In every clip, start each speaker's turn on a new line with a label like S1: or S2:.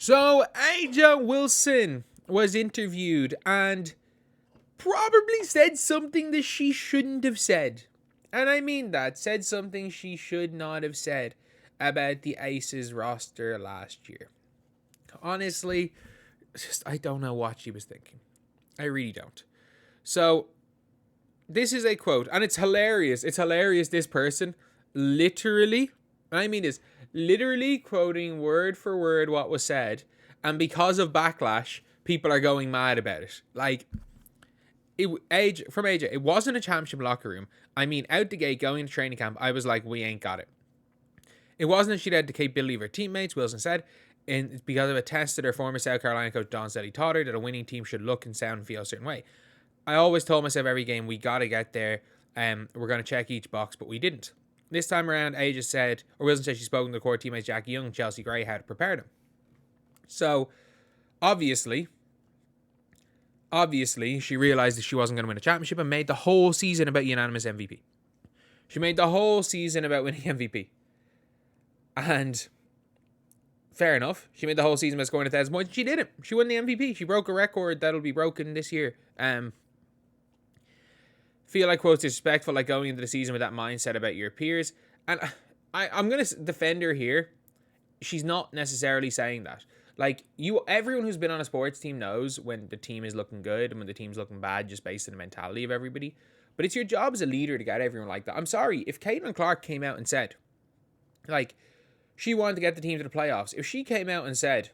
S1: So, AJ Wilson was interviewed and probably said something that she shouldn't have said. And I mean that. Said something she should not have said about the Aces roster last year. Honestly, I don't know what she was thinking. I really don't. So, this is a quote, and it's hilarious. It's hilarious. This person literally, I mean this, literally quoting word for word what was said, and because of backlash, people are going mad about it. Like, from AJ, it wasn't a championship locker room. I mean, out the gate, going to training camp, I was like, we ain't got it. It wasn't that she had the capability of her teammates, Wilson said, and it's because of a test that her former South Carolina coach Don said he taught her that a winning team should look and sound and feel a certain way. I always told myself every game, we got to get there, we're going to check each box, but we didn't. This time around, Aja said, or Wilson said she's spoken to core teammates Jackie Young and Chelsea Gray how to prepare them. So, obviously, she realized that she wasn't going to win a championship and made the whole season about unanimous MVP. She made the whole season about winning MVP. And fair enough. She made the whole season about scoring 1,000 points. She didn't. She won the MVP. She broke a record that'll be broken this year. Feel like quotes disrespectful, like going into the season with that mindset about your peers. And I'm going to defend her here. She's not necessarily saying that. Like, everyone who's been on a sports team knows when the team is looking good and when the team's looking bad, just based on the mentality of everybody. But it's your job as a leader to get everyone like that. I'm sorry, if Caitlin Clark came out and said, like, she wanted to get the team to the playoffs. If she came out and said,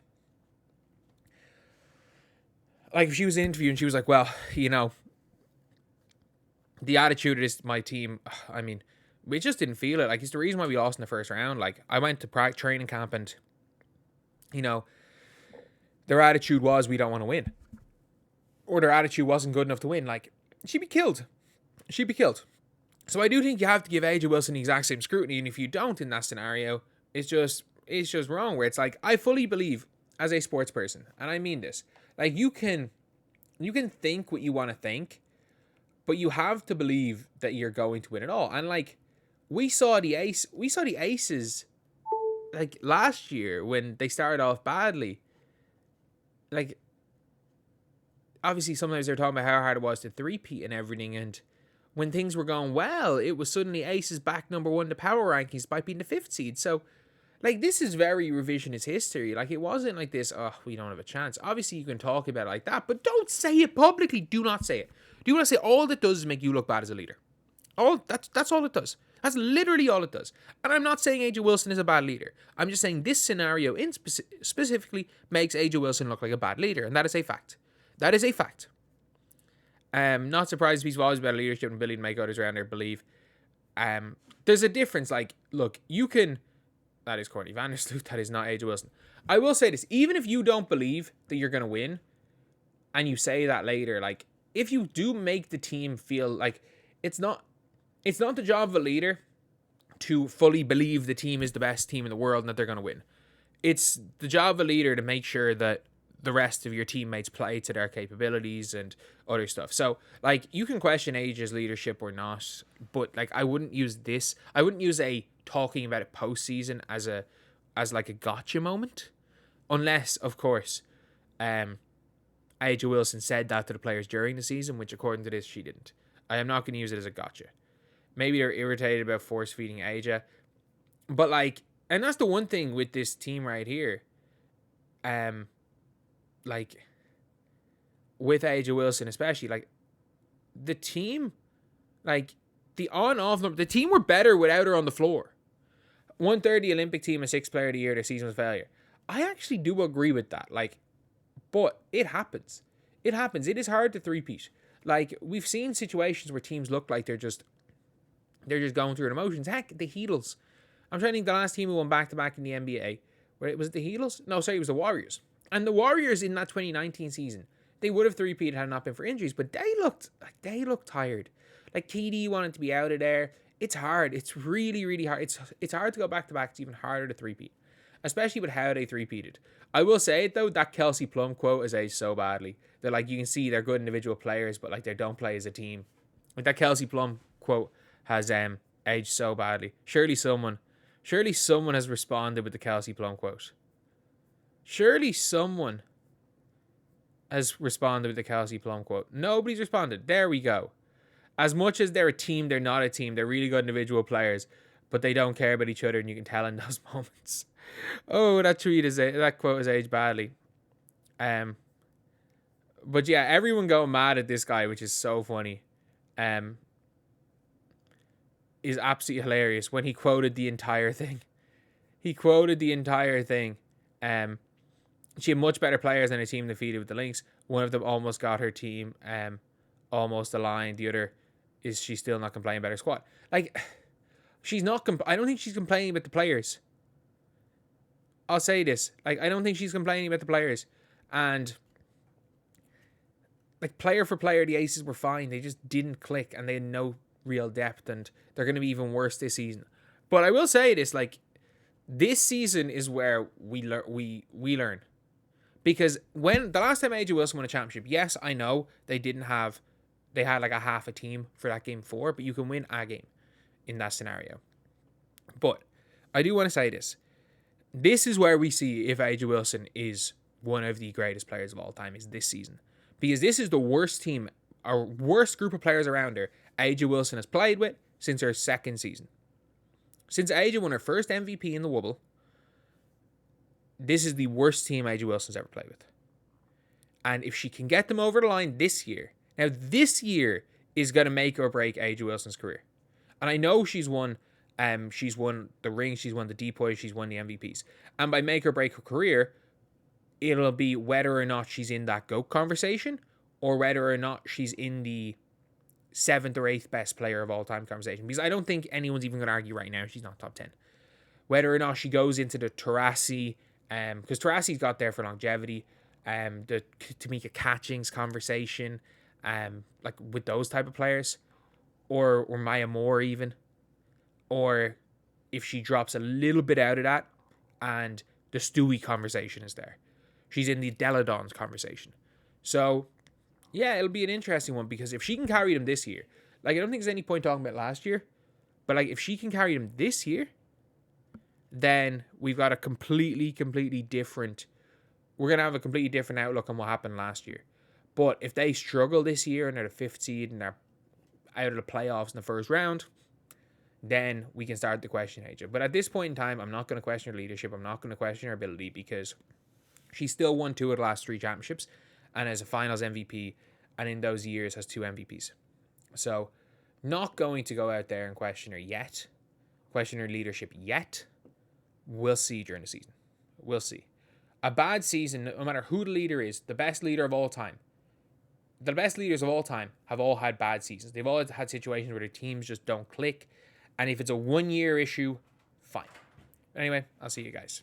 S1: like, if she was interviewed and she was like, well, you know, the attitude of this, my team, I mean, we just didn't feel it. Like, it's the reason why we lost in the first round. Like, I went to training camp and, you know, their attitude was we don't want to win. Or their attitude wasn't good enough to win. Like, she'd be killed. She'd be killed. So I do think you have to give AJ Wilson the exact same scrutiny. And if you don't in that scenario, it's just wrong. Where it's like, I fully believe as a sports person, and I mean this, like, you can think what you want to think, but you have to believe that you're going to win it all. And like, we saw the Aces like last year when they started off badly. Like, obviously sometimes they're talking about how hard it was to three-peat and everything, and when things were going well, it was suddenly Aces back number one in the power rankings by being the 5th seed. So, like, this is very revisionist history. Like, it wasn't like this, oh, we don't have a chance. Obviously, you can talk about it like that, but don't say it publicly. Do not say it. Do not say it. All it does is make you look bad as a leader. That's all it does. That's literally all it does. And I'm not saying AJ Wilson is a bad leader. I'm just saying this scenario specifically makes AJ Wilson look like a bad leader, and that is a fact. That is a fact. Not surprised if he's always about leadership and ability to make others around there believe. There's a difference. Like, look, you can... That is Courtney Vandersloot. That is not AJ Wilson. I will say this. Even if you don't believe that you're going to win, and you say that later, like, if you do make the team feel like it's not the job of a leader to fully believe the team is the best team in the world and that they're going to win. It's the job of a leader to make sure that the rest of your teammates play to their capabilities and other stuff. So, like, you can question AJ's leadership or not, but, like, I wouldn't use a talking about it postseason as like a gotcha moment, unless, of course, AJ Wilson said that to the players during the season, which according to this, she didn't. I am not going to use it as a gotcha. Maybe they're irritated about force feeding AJ, but, like, and that's the one thing with this team right here. Like, with AJ Wilson especially, like, the team, like, the on-off number, the team were better without her on the floor. 130 Olympic team, a 6th player of the year, their season was a failure. I actually do agree with that. Like, but it happens. It happens. It is hard to three-peat. Like, we've seen situations where teams look like they're just going through their emotions. Heck, the Heatles. I'm trying to think the last team who won back-to-back in the NBA. Where it was the Heatles? No, sorry, it was the Warriors. And the Warriors in that 2019 season, they would have three-peated had it not been for injuries, but they looked tired. Like, KD wanted to be out of there. It's hard. It's really, really hard. It's hard to go back-to-back. It's even harder to three-peat, especially with how they three-peated. I will say it, though, that Kelsey Plum quote has aged so badly. They're like, you can see they're good individual players, but, like, they don't play as a team. Like, that Kelsey Plum quote has aged so badly. Surely someone has responded with the Kelsey Plum quote. Surely someone has responded with the Kelsey Plum quote. Nobody's responded. There we go. As much as they're a team, they're not a team. They're really good individual players, but they don't care about each other, and you can tell in those moments. Oh, that quote has aged badly. But yeah, everyone going mad at this guy, which is so funny. Is absolutely hilarious when he quoted the entire thing. He quoted the entire thing. She had much better players than her team defeated with the Lynx. One of them almost got her team almost aligned. The other is she's still not complaining about her squad. Like, she's not. I don't think she's complaining about the players. I'll say this. Like, I don't think she's complaining about the players. And like, player for player, the Aces were fine. They just didn't click, and they had no real depth, and they're going to be even worse this season. But I will say this, like, this season is where we learn. Because when the last time AJ Wilson won a championship, yes, I know they had like a half a team for that game 4, but you can win a game in that scenario. But I do want to say this. This is where we see if AJ Wilson is one of the greatest players of all time, is this season. Because this is the worst team, or worst group of players around her AJ Wilson has played with since her second season. Since AJ won her first MVP in the Wubble, this is the worst team AJ Wilson's ever played with. And if she can get them over the line this year, now this year is going to make or break AJ Wilson's career. And I know she's won the ring, she's won the depoy, she's won the MVPs. And by make or break her career, it'll be whether or not she's in that GOAT conversation, or whether or not she's in the 7th or 8th best player of all time conversation. Because I don't think anyone's even going to argue right now she's not top 10. Whether or not she goes into the Taurasi, because Taurasi's got there for longevity, the Tamika Catchings conversation, like with those type of players, or Maya Moore even, or if she drops a little bit out of that, and the Stewie conversation is there. She's in the Deladons conversation. So, yeah, it'll be an interesting one, because if she can carry them this year, like, I don't think there's any point talking about last year, but like, if she can carry them this year, then we've got a completely different, we're going to have a completely different outlook on what happened last year. But if they struggle this year and they're the 5th seed and they're out of the playoffs in the first round, then we can start to question AJ. But at this point in time, I'm not going to question her leadership. I'm not going to question her ability, because she still won 2 of the last 3 championships, and as a finals MVP, and in those years has 2 MVPs. So, not going to go out there and question her yet, question her leadership yet. We'll see during the season. We'll see. A bad season, no matter who the leader is, the best leader of all time, the best leaders of all time have all had bad seasons. They've all had situations where their teams just don't click. And if it's a 1-year issue, fine. Anyway, I'll see you guys.